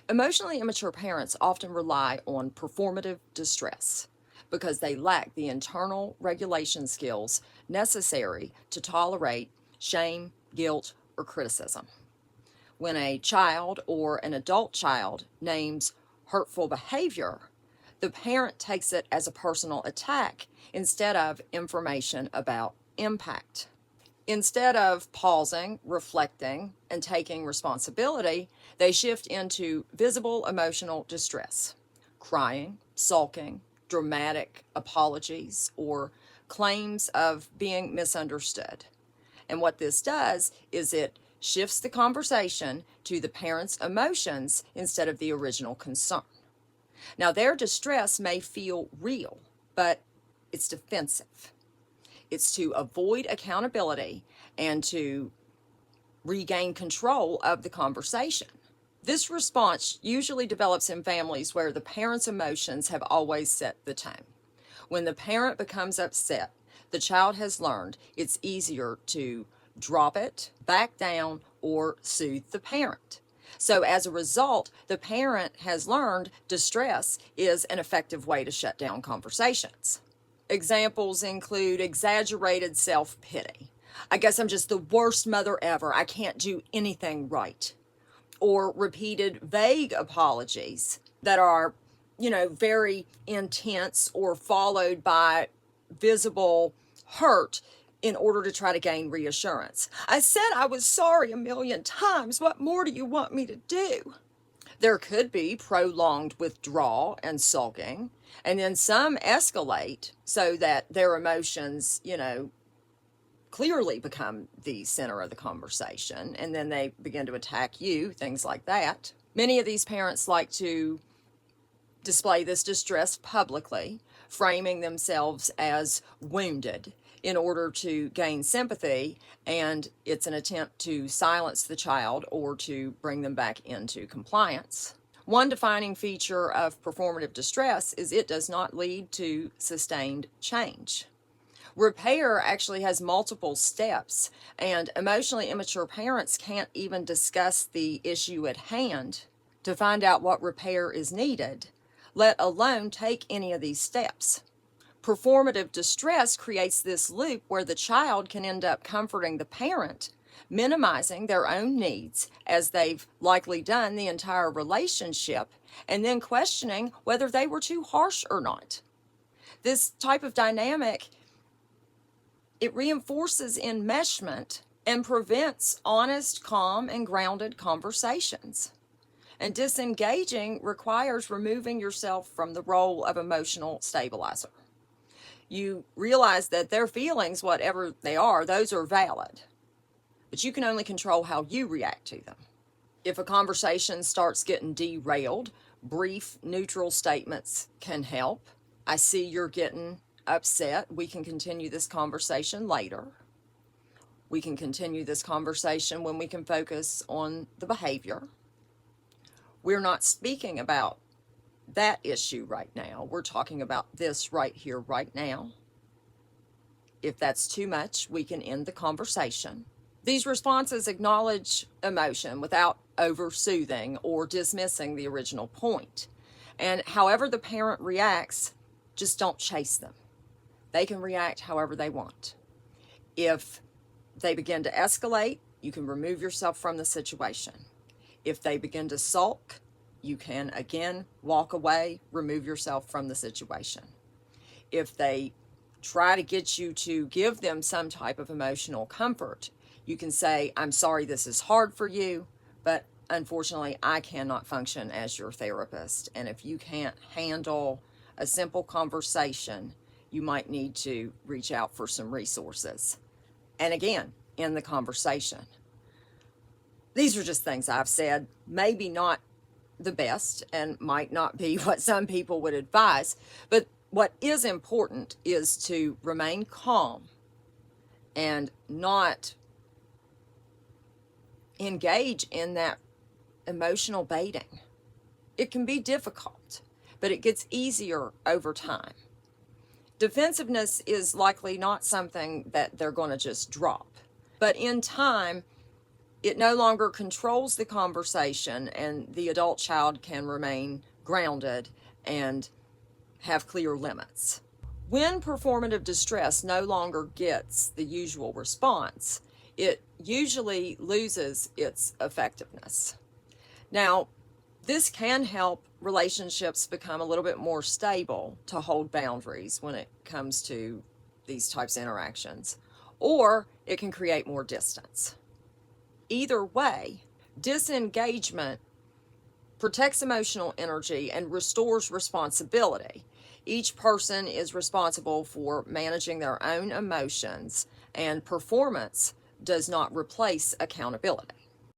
Emotionally immature parents often rely on performative distress because they lack the internal regulation skills necessary to tolerate shame, guilt, or criticism. When a child or an adult child names hurtful behavior, the parent takes it as a personal attack instead of information about impact. Instead of pausing, reflecting, and taking responsibility, they shift into visible emotional distress, crying, sulking, dramatic apologies, or claims of being misunderstood. And what this does is it shifts the conversation to the parent's emotions instead of the original concern. Now, their distress may feel real, but it's defensive. It's to avoid accountability and to regain control of the conversation. This response usually develops in families where the parent's emotions have always set the tone. When the parent becomes upset, the child has learned it's easier to drop it, back down, or soothe the parent. So as a result, the parent has learned distress is an effective way to shut down conversations. Examples include exaggerated self-pity. I guess I'm just the worst mother ever. I can't do anything right. Or repeated vague apologies that are, very intense or followed by visible hurt in order to try to gain reassurance. I said I was sorry 1,000,000 times. What more do you want me to do? There could be prolonged withdrawal and sulking, and then some escalate so that their emotions, clearly become the center of the conversation, and then they begin to attack you, things like that. Many of these parents like to display this distress publicly, framing themselves as wounded in order to gain sympathy, and it's an attempt to silence the child or to bring them back into compliance. One defining feature of performative distress is it does not lead to sustained change. Repair actually has multiple steps, and emotionally immature parents can't even discuss the issue at hand to find out what repair is needed, let alone take any of these steps. Performative distress creates this loop where the child can end up comforting the parent, minimizing their own needs as they've likely done the entire relationship, and then questioning whether they were too harsh or not. This type of dynamic, it reinforces enmeshment and prevents honest, calm, and grounded conversations. And disengaging requires removing yourself from the role of emotional stabilizer. You realize that their feelings, whatever they are, those are valid. But you can only control how you react to them. If a conversation starts getting derailed, brief, neutral statements can help. I see you're getting upset. We can continue this conversation later. We can continue this conversation when we can focus on the behavior. We're not speaking about that issue right now. We're talking about this right here, right now. If that's too much, we can end the conversation. These responses acknowledge emotion without over-soothing or dismissing the original point. And however the parent reacts, just don't chase them. They can react however they want. If they begin to escalate, you can remove yourself from the situation. If they begin to sulk, you can again walk away, remove yourself from the situation. If they try to get you to give them some type of emotional comfort, you can say, I'm sorry this is hard for you, but unfortunately I cannot function as your therapist. And if you can't handle a simple conversation, you might need to reach out for some resources. And again, in the conversation. These are just things I've said, maybe not the best and might not be what some people would advise, but what is important is to remain calm and not engage in that emotional baiting. It can be difficult, but it gets easier over time. Defensiveness is likely not something that they're going to just drop, but in time, It no longer controls the conversation, and the adult child can remain grounded and have clear limits. When performative distress no longer gets the usual response, it usually loses its effectiveness. Now, this can help relationships become a little bit more stable to hold boundaries when it comes to these types of interactions, or it can create more distance. Either way, disengagement protects emotional energy and restores responsibility. Each person is responsible for managing their own emotions, and performance does not replace accountability.